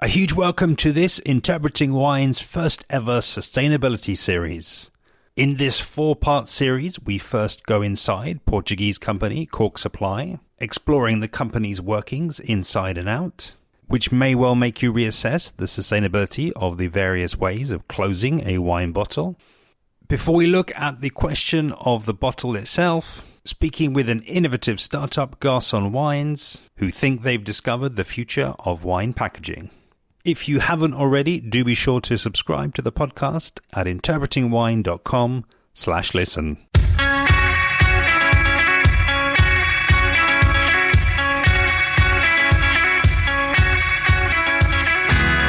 A huge welcome to this Interpreting Wine's first ever sustainability series. In this 4-part series, we first go inside Portuguese company Cork Supply, exploring the company's workings inside and out, which may well make you reassess the sustainability of the various ways of closing a wine bottle. Before we look at the question of the bottle itself, speaking with an innovative startup, Garçon Wines, who think they've discovered the future of wine packaging. If you haven't already, do be sure to subscribe to the podcast at interpretingwine.com/listen.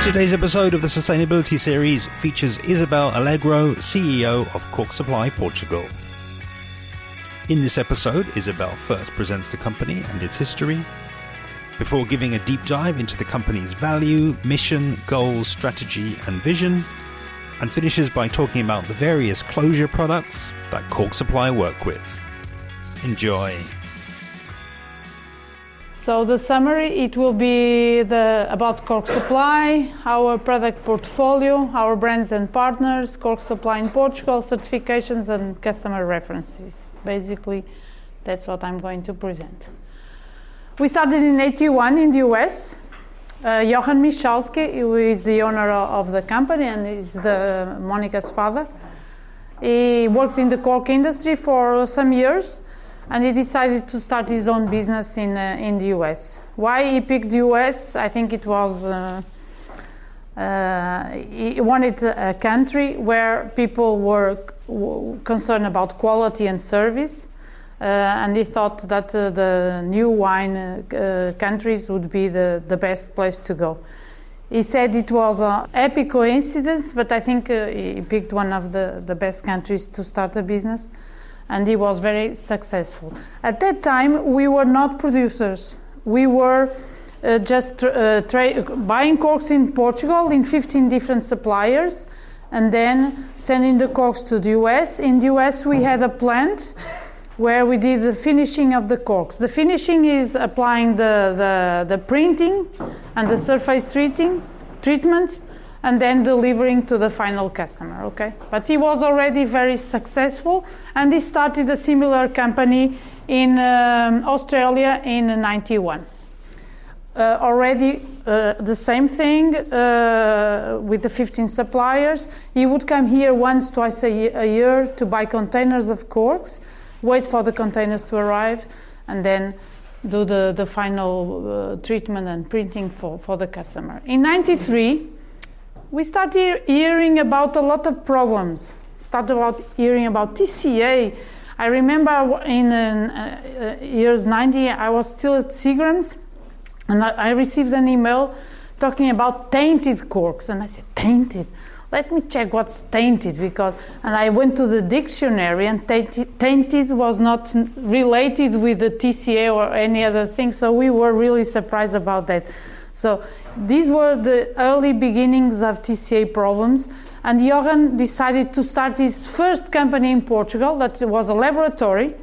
Today's episode of the Sustainability Series features Isabel Allegro, CEO of Cork Supply, Portugal. In this episode, Isabel first presents the company and its history, before giving a deep dive into the company's value, mission, goals, strategy and vision, and finishes by talking about the various closure products that Cork Supply work with. Enjoy. So the summary, it will be about Cork Supply, our product portfolio, our brands and partners, Cork Supply in Portugal, certifications and customer references. Basically, that's what I'm going to present. We started in 1981 in the US. Johan Michalski, who is the owner of the company and is Monica's father. He worked in the cork industry for some years and he decided to start his own business in the US. Why he picked the US? I think it was he wanted a country where people were concerned about quality and service. And he thought that the new wine countries would be the best place to go. He said it was a happy coincidence, but I think he picked one of the best countries to start a business, and he was very successful. At that time, we were not producers. We were just buying corks in Portugal in 15 different suppliers, and then sending the corks to the US. In the US, we had a plant where we did the finishing of the corks. The finishing is applying the printing and the surface treatment and then delivering to the final customer, okay? But he was already very successful and he started a similar company in Australia in 91. Already the same thing with the 15 suppliers. He would come here twice a year to buy containers of corks, wait for the containers to arrive, and then do the final treatment and printing for the customer. In 93, we started hearing about a lot of problems. Hearing about TCA. I remember in years 90, I was still at Seagram's, and I received an email talking about tainted corks, and I said, tainted? Let me check what's tainted, and I went to the dictionary and tainted was not related with the TCA or any other thing, so we were really surprised about that. So these were the early beginnings of TCA problems, and Johan decided to start his first company in Portugal, that was a laboratory,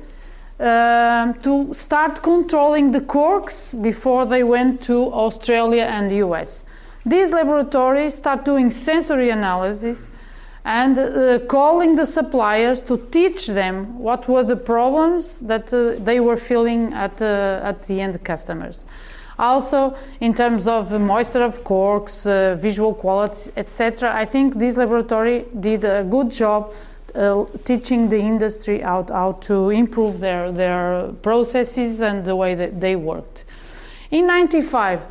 to start controlling the corks before they went to Australia and the US. These laboratories start doing sensory analysis and calling the suppliers to teach them what were the problems that they were feeling at the end customers. Also, in terms of moisture of corks, visual quality, etc., I think this laboratory did a good job teaching the industry how to improve their processes and the way that they worked. In 95,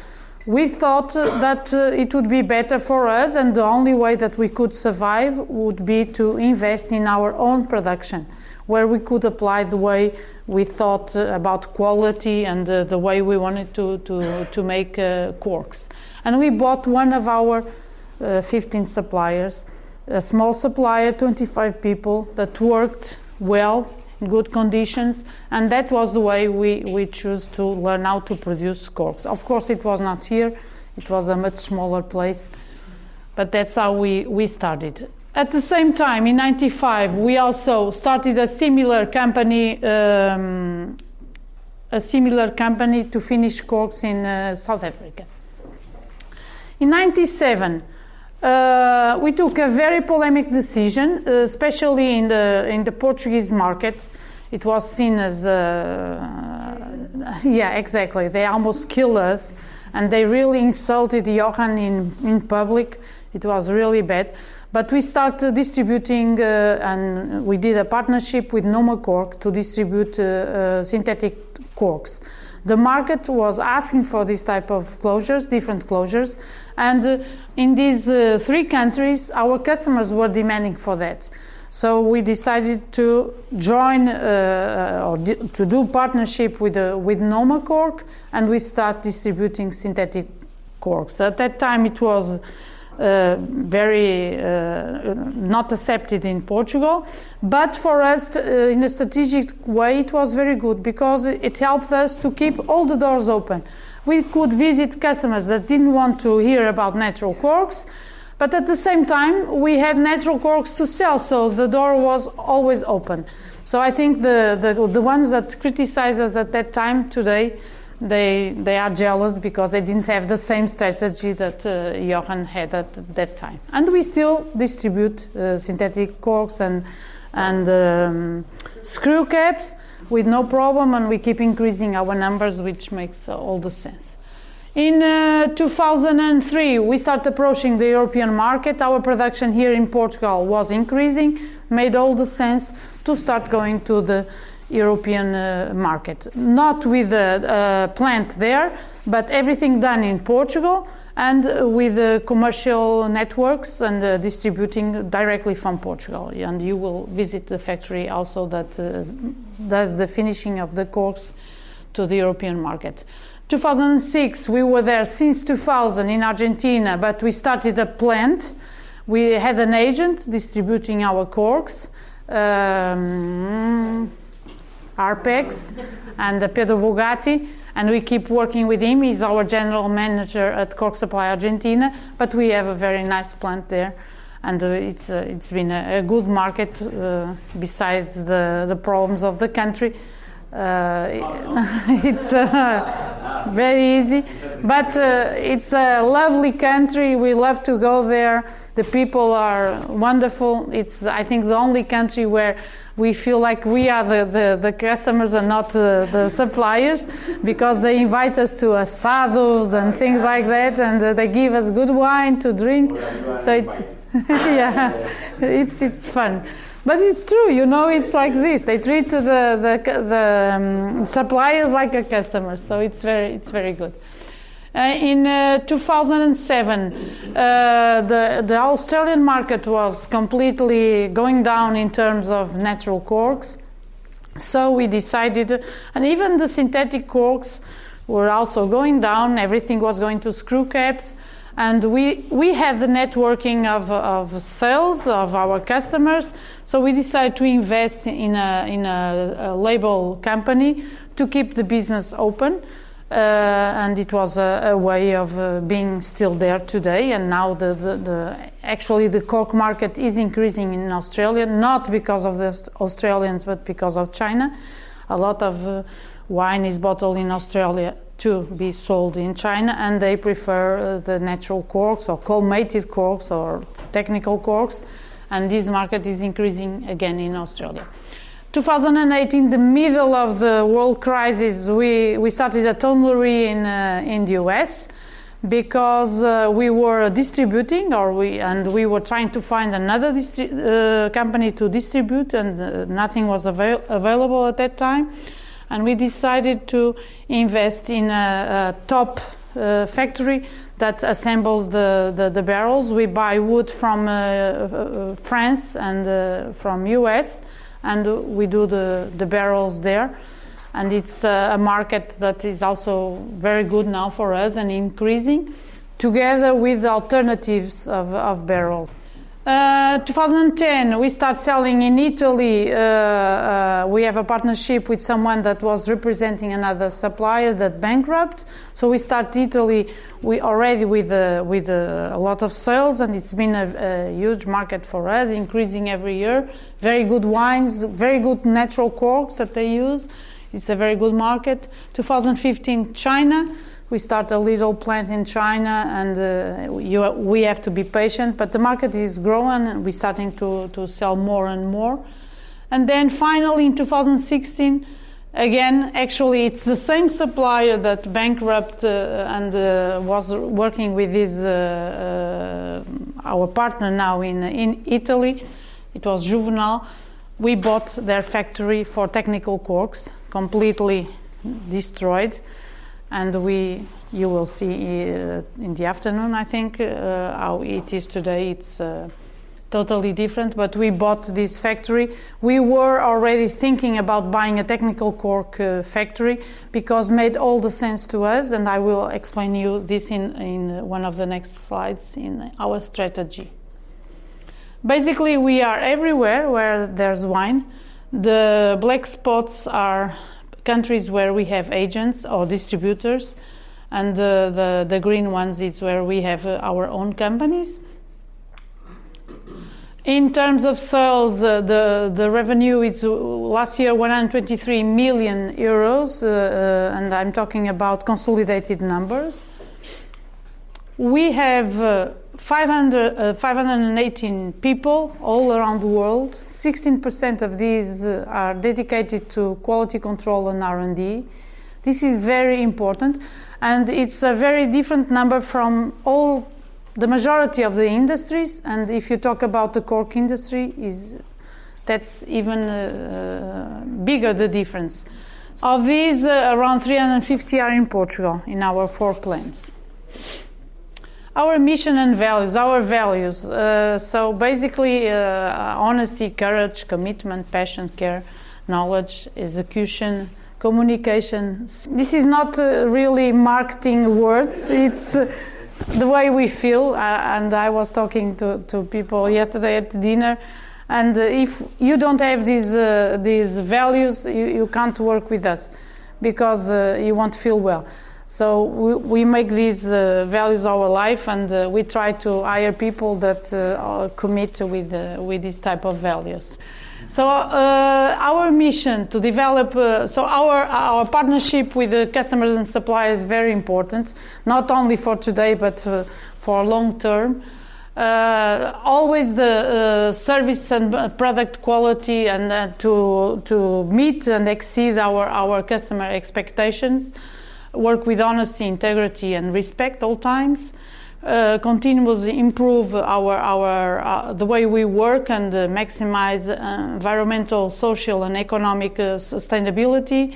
we thought that it would be better for us, and the only way that we could survive would be to invest in our own production, where we could apply the way we thought about quality and the way we wanted to make corks. And we bought one of our 15 suppliers, a small supplier, 25 people, that worked well, in good conditions, and that was the way we chose to learn how to produce corks. Of course, it was not here, it was a much smaller place, but that's how we started. At the same time, in 95, we also started a similar company to finish corks in South Africa. In 1997, we took a very polemic decision, especially in the Portuguese market. It was seen as, yeah, exactly. They almost killed us, and they really insulted Johan in public. It was really bad. But we started distributing, and we did a partnership with Noma Cork to distribute synthetic corks. The market was asking for this type of closures, different closures, and in these 3 countries, our customers were demanding for that. So we decided to join to do partnership with Noma Cork, and we start distributing synthetic corks. At that time, it was very not accepted in Portugal, but for us, in a strategic way, it was very good because it helped us to keep all the doors open. We could visit customers that didn't want to hear about natural corks, but at the same time, we had natural corks to sell, so the door was always open. So I think the ones that criticize us at that time today, they are jealous because they didn't have the same strategy that Johan had at that time. And we still distribute synthetic corks and screw caps with no problem, and we keep increasing our numbers, which makes all the sense. In 2003, we started approaching the European market. Our production here in Portugal was increasing, made all the sense to start going to the European market. Not with a plant there, but everything done in Portugal and with commercial networks and distributing directly from Portugal. And you will visit the factory also that does the finishing of the corks to the European market. 2006, we were there since 2000 in Argentina, but we started a plant. We had an agent distributing our corks, Arpex and Pedro Bugatti, and we keep working with him. He's our general manager at Cork Supply Argentina, but we have a very nice plant there, and it's been a good market besides the problems of the country. It's very easy, but it's a lovely country. We love to go there. The people are wonderful. It's, I think, the only country where we feel like we are the customers and not the suppliers, because they invite us to asados and things like that, and they give us good wine to drink. So it's yeah, it's fun. But it's true, you know, it's like this. They treat the suppliers like a customer, so it's very good. In 2007, the Australian market was completely going down in terms of natural corks. So we decided, and even the synthetic corks were also going down. Everything was going to screw caps. And we had the networking of sales of our customers, so we decided to invest in a label company to keep the business open, and it was a way of being still there today. And now actually the cork market is increasing in Australia, not because of the Australians, but because of China. A lot of wine is bottled in Australia to be sold in China, and they prefer the natural corks or cold-mated corks or technical corks, and this market is increasing again in Australia. 2008, in the middle of the world crisis, we started a tunnery in the US because we were distributing, and we were trying to find another company to distribute, and nothing was available at that time. And we decided to invest in a top factory that assembles the barrels. We buy wood from France and from US, and we do the barrels there. And it's a market that is also very good now for us and increasing, together with alternatives of barrel. 2010, we start selling in Italy. We have a partnership with someone that was representing another supplier that bankrupt. So we start Italy. We already with a lot of sales, and it's been a huge market for us, increasing every year. Very good wines, very good natural corks that they use. It's a very good market. 2015, China. We start a little plant in China, and we have to be patient, but the market is growing, and we're starting to sell more and more. And then finally in 2016, again, actually it's the same supplier that bankrupt and was working with this, our partner now in Italy. It was Juvenal. We bought their factory for technical corks, completely destroyed. And you will see in the afternoon, I think, how it is today. It's totally different, but we bought this factory. We were already thinking about buying a technical cork factory because it made all the sense to us, and I will explain you this in one of the next slides in our strategy. Basically, we are everywhere where there's wine. The black spots are countries where we have agents or distributors, and the green ones is where we have our own companies. In terms of sales, the revenue is last year 123 million euros, and I'm talking about consolidated numbers. We have 518 people all around the world. 16% of these are dedicated to quality control and R&D. This is very important, and it's a very different number from the majority of the industries. And if you talk about the cork industry, that's even bigger the difference. Of these, around 350 are in Portugal, in our 4 plants. Our mission and values, so basically honesty, courage, commitment, passion, care, knowledge, execution, communication. This is not really marketing words, it's the way we feel, and I was talking to people yesterday at dinner, and if you don't have these values, you can't work with us, because you won't feel well. So we make these values our life, and we try to hire people that commit with this type of values. So our mission to develop, our partnership with the customers and suppliers is very important, not only for today but for long term. Always the service and product quality, and to meet and exceed our customer expectations. Work with honesty, integrity, and respect all times. Continuously improve the way we work and maximize environmental, social, and economic sustainability.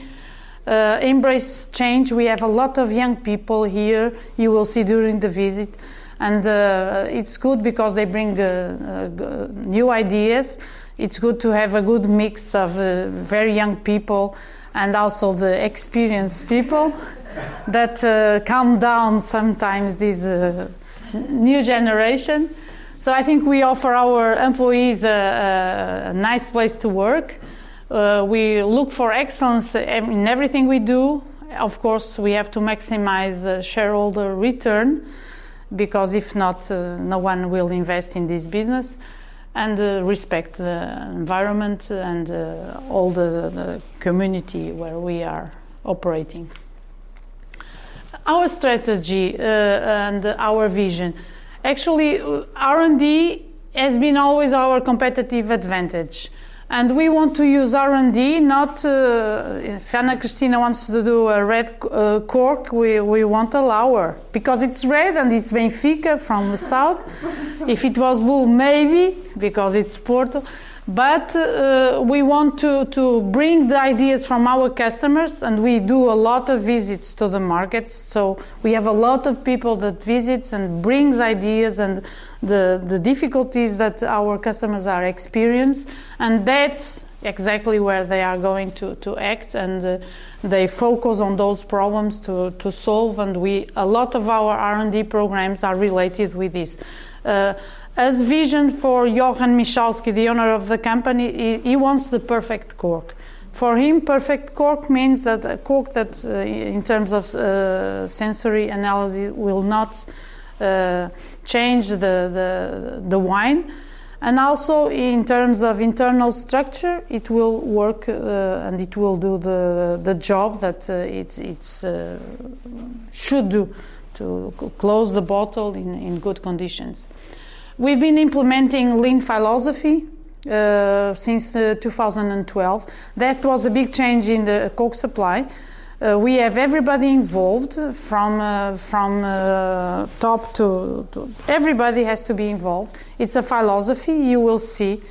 Embrace change. We have a lot of young people here. You will see during the visit, and it's good because they bring new ideas. It's good to have a good mix of very young people and also the experienced people that calm down sometimes this new generation. So I think we offer our employees a nice place to work. We look for excellence in everything we do. Of course, we have to maximize shareholder return, because if not, no one will invest in this business. And respect the environment and all the community where we are operating. Our strategy and our vision. Actually, R&D has been always our competitive advantage. And we want to use R&D, not if Ana Cristina wants to do a red cork, we won't allow her. Because it's red and it's Benfica from the south. If it was blue, maybe, because it's Porto. But we want to bring the ideas from our customers, and we do a lot of visits to the markets. So we have a lot of people that visits and brings ideas and the difficulties that our customers are experiencing, and that's exactly where they are going to act, and they focus on those problems to solve. And a lot of our R&D programs are related with this. As vision for Johan Michalski, the owner of the company, he wants the perfect cork. For him, perfect cork means that a cork that, in terms of sensory analysis, will not change the wine, And also in terms of internal structure, it will work and it will do the job that it should do to close the bottle in good conditions. We've been implementing lean philosophy since 2012. That was a big change in the Cork Supply. We have everybody involved from top to everybody has to be involved. It's a philosophy. You will see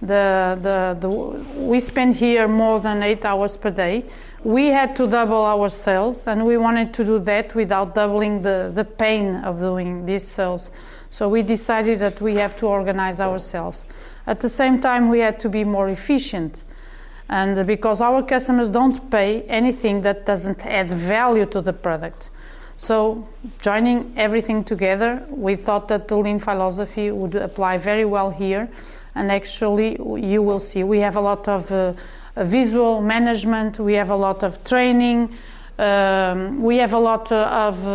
we spend here more than 8 hours per day. We had to double our sales, and we wanted to do that without doubling the pain of doing these sales. So we decided that we have to organize ourselves. At the same time, we had to be more efficient. And because our customers don't pay anything that doesn't add value to the product. So joining everything together, we thought that the lean philosophy would apply very well here. And actually, you will see, we have a lot of visual management, we have a lot of training, we have a lot of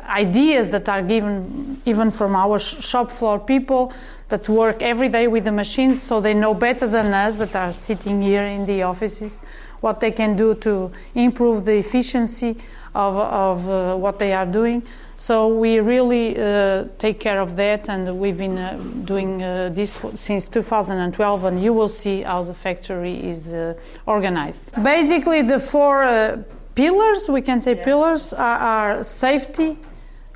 ideas that are given even from our shop floor people that work every day with the machines, so they know better than us that are sitting here in the offices what they can do to improve the efficiency of what they are doing. So we really take care of that, and we've been doing this since 2012, and you will see how the factory is organized. Basically, the four pillars, we can say pillars, are safety,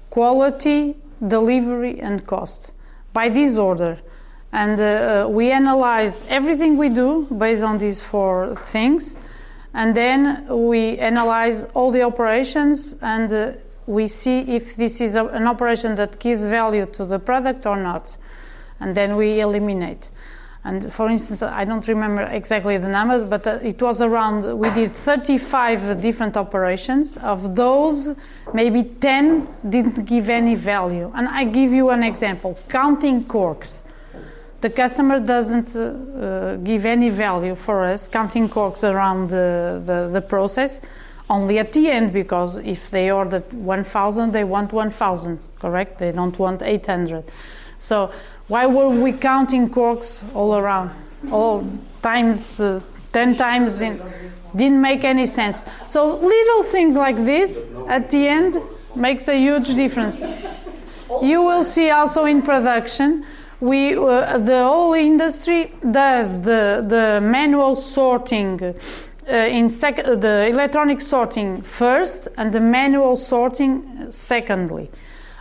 quality, delivery, and cost, by this order. And we analyze everything we do based on these four things, and then we analyze all the operations, and we see if this is an operation that gives value to the product or not, and then we eliminate. And for instance, I don't remember exactly the numbers, but it was around, we did 35 different operations. Of those, maybe 10 didn't give any value. And I give you an example, counting corks. The customer doesn't give any value for us, counting corks around the process, only at the end, because if they ordered 1,000, they want 1,000, correct? They don't want 800. So why were we counting corks all around? All times, 10 times, didn't make any sense. So little things like this at the end makes a huge difference. You will see also in production, the whole industry does the manual sorting, the electronic sorting first, and the manual sorting secondly.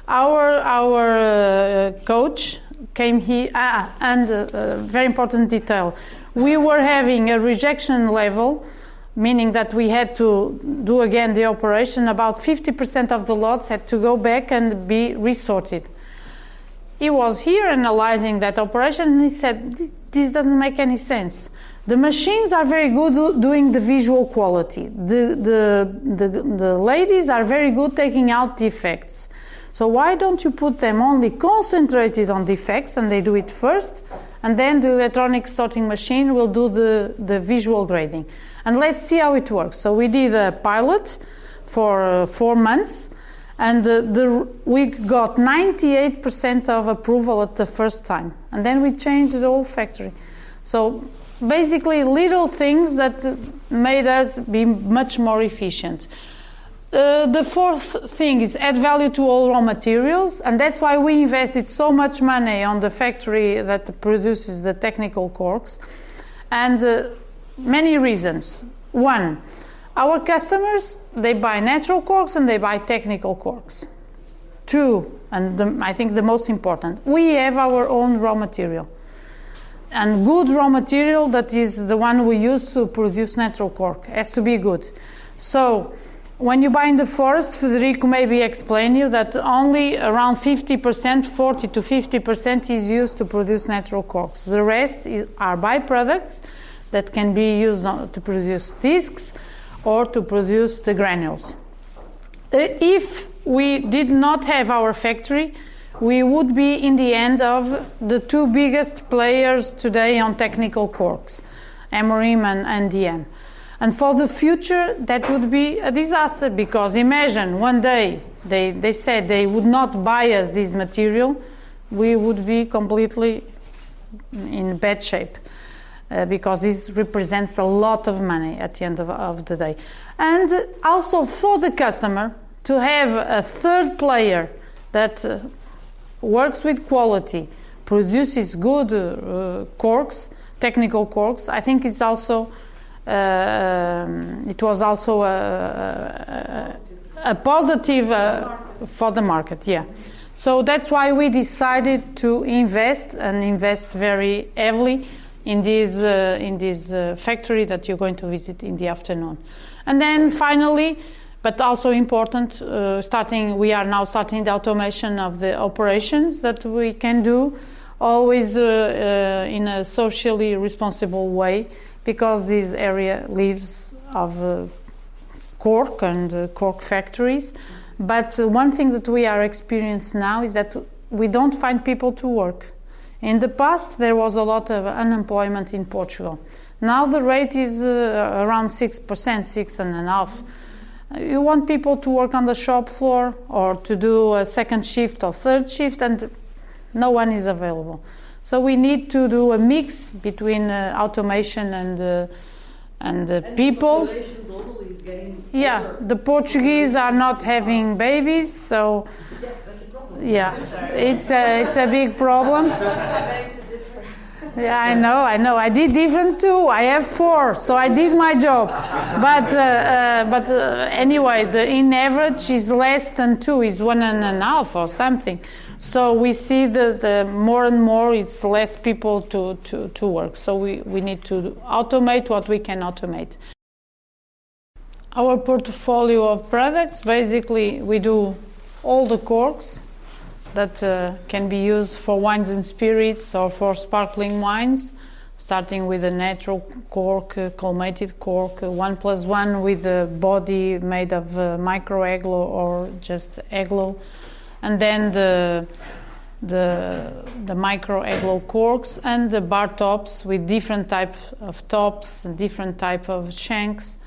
Our coach came here, and very important detail, we were having a rejection level, meaning that we had to do again the operation. About 50% of the lots had to go back and be resorted. He was here analyzing that operation, and he said, this doesn't make any sense. The machines are very good doing the visual quality. The ladies are very good taking out defects. So why don't you put them only concentrated on defects, and they do it first, and then the electronic sorting machine will do the visual grading. And let's see how it works. So we did a pilot for 4 months, and we got 98% of approval at the first time. And then we changed the whole factory. So basically little things that made us be much more efficient. The fourth thing is add value to all raw materials, and that's why we invested so much money on the factory that produces the technical corks, and many reasons. One, our customers, they buy natural corks and they buy technical corks. Two, and I think the most important, we have our own raw material, and good raw material, that is the one we use to produce natural cork, has to be good. So when you buy in the forest, Federico maybe explain you that only around 50%, 40 to 50% is used to produce natural corks. The rest are byproducts that can be used to produce discs or to produce the granules. If we did not have our factory, we would be in the end of the two biggest players today on technical corks, Amorim and DM. And for the future, that would be a disaster, because imagine one day they said they would not buy us this material, we would be completely in bad shape. Because this represents a lot of money at the end of the day. And also for the customer to have a third player that works with quality, produces good corks, technical corks, I think it's also it was also a positive for the market, yeah. So that's why we decided to invest very heavily in this factory that you're going to visit in the afternoon. And then finally, but also important, we are now starting the automation of the operations that we can do, always in a socially responsible way, because this area lives of cork and cork factories. But one thing that we are experiencing now is that we don't find people to work. In the past, there was a lot of unemployment in Portugal. Now the rate is around 6%, 6.5%. You want people to work on the shop floor or to do a second shift or third shift, and no one is available. So we need to do a mix between automation and people. The population globally is getting older. The Portuguese are not having babies, so yeah, it's a big problem. Yeah, I know. I did different too. I have 4, so I did my job. But anyway, in average is less than 2, is 1.5 or something. So we see the more and more it's less people to work. So we need to automate what we can automate. Our portfolio of products, basically we do all the corks that can be used for wines and spirits or for sparkling wines, starting with a natural cork, colmated cork, 1+1 with a body made of micro aglo or just aglo, and then the micro aglo corks and the bar tops with different type of tops, different type of shanks.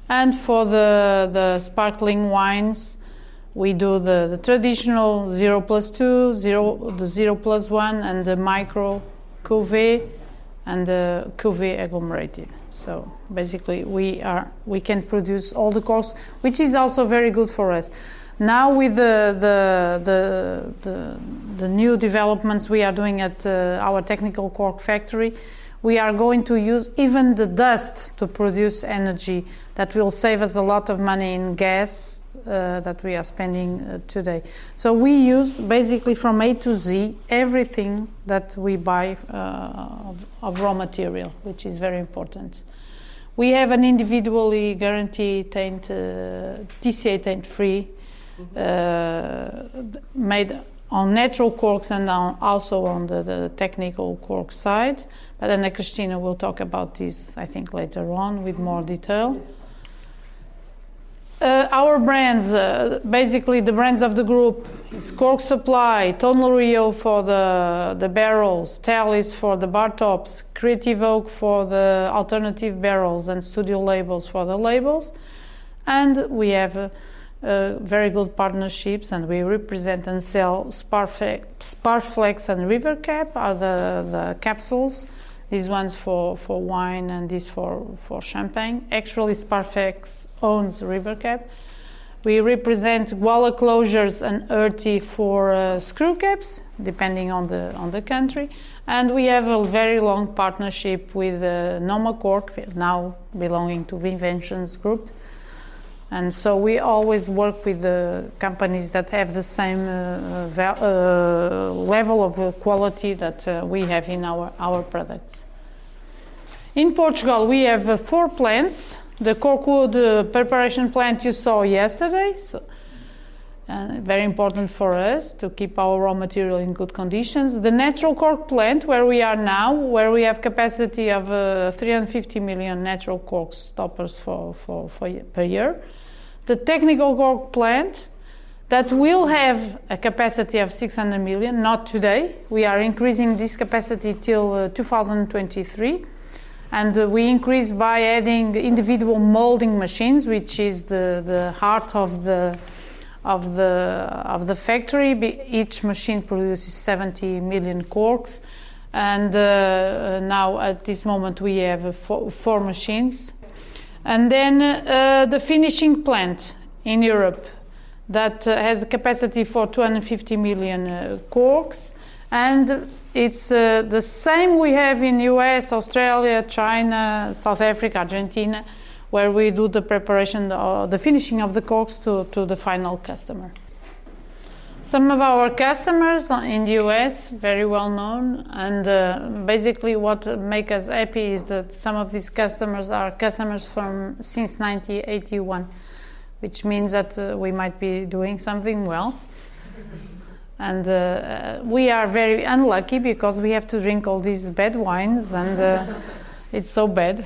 And for the sparkling wines, we do the traditional 0+2, the 0+1, and the micro cuvée and the cuvée agglomerated. So basically, we can produce all the corks, which is also very good for us. Now with the new developments we are doing at our technical cork factory, we are going to use even the dust to produce energy that will save us a lot of money in gas that we are spending today. So we use basically from A to Z everything that we buy of raw material, which is very important. We have an individually guaranteed taint, TCA taint free, made on natural corks and also on the technical cork side. But Ana Cristina will talk about this, I think, later on with more detail. Our brands, basically the brands of the group is Cork Supply, Tonel Rio for the barrels, Talis for the bar tops, Creative Oak for the alternative barrels, and Studio Labels for the labels. And we have very good partnerships, and we represent and sell Sparflex and River Cap are the capsules. These ones for wine and this for champagne. Actually, Sparflex owns River Cap. We represent Guala closures and Erti for screw caps, depending on the country. And we have a very long partnership with Noma Cork, now belonging to Vinventions Group. And so we always work with the companies that have the same level of quality that we have in our products. In Portugal, we have 4 plants. The corkwood preparation plant you saw yesterday, so, very important for us to keep our raw material in good conditions. The natural cork plant, where we are now, where we have capacity of 350 million natural cork stoppers per year. The technical cork plant that will have a capacity of 600 million, not today. We are increasing this capacity till 2023. And we increase by adding individual molding machines, which is the heart of the factory. Each machine produces 70 million corks. And now at this moment we have four machines. And then the finishing plant in Europe that has a capacity for 250 million corks. And it's the same we have in US, Australia, China, South Africa, Argentina, where we do the preparation, the finishing of the corks to the final customer. Some of our customers in the US, very well known, and basically what makes us happy is that some of these customers are customers since 1981, which means that we might be doing something well. And we are very unlucky because we have to drink all these bad wines, and it's so bad,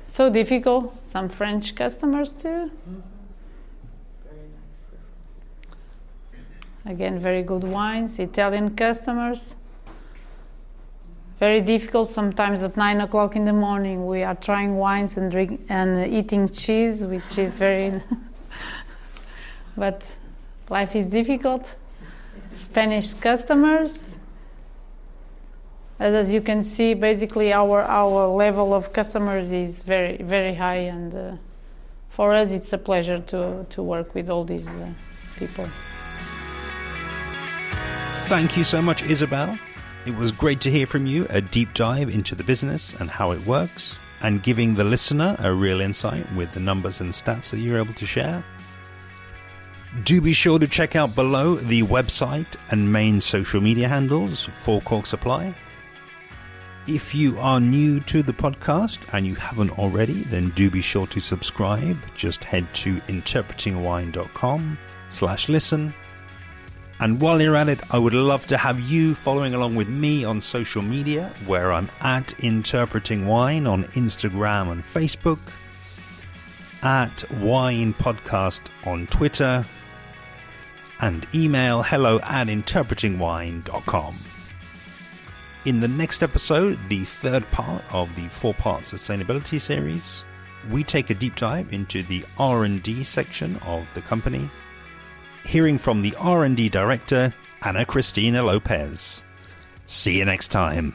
so difficult. Some French customers too. Again, very good wines. Italian customers. Very difficult. Sometimes at 9 o'clock in the morning, we are trying wines and eating cheese, which is very. But life is difficult. Spanish customers. As you can see, basically our level of customers is very, very high, and for us it's a pleasure to work with all these people. Thank you so much, Isabel. It was great to hear from you, a deep dive into the business and how it works, and giving the listener a real insight with the numbers and stats that you're able to share. Do be sure to check out below the website and main social media handles for Cork Supply. If you are new to the podcast and you haven't already, then do be sure to subscribe. Just head to interpretingwine.com/listen. And while you're at it, I would love to have you following along with me on social media, where I'm at Interpreting Wine on Instagram and Facebook, at Wine Podcast on Twitter, and email hello@interpretingwine.com. In the next episode, the third part of the 4-part sustainability series, we take a deep dive into the R&D section of the company, hearing from the R&D director, Ana Cristina Lopez. See you next time.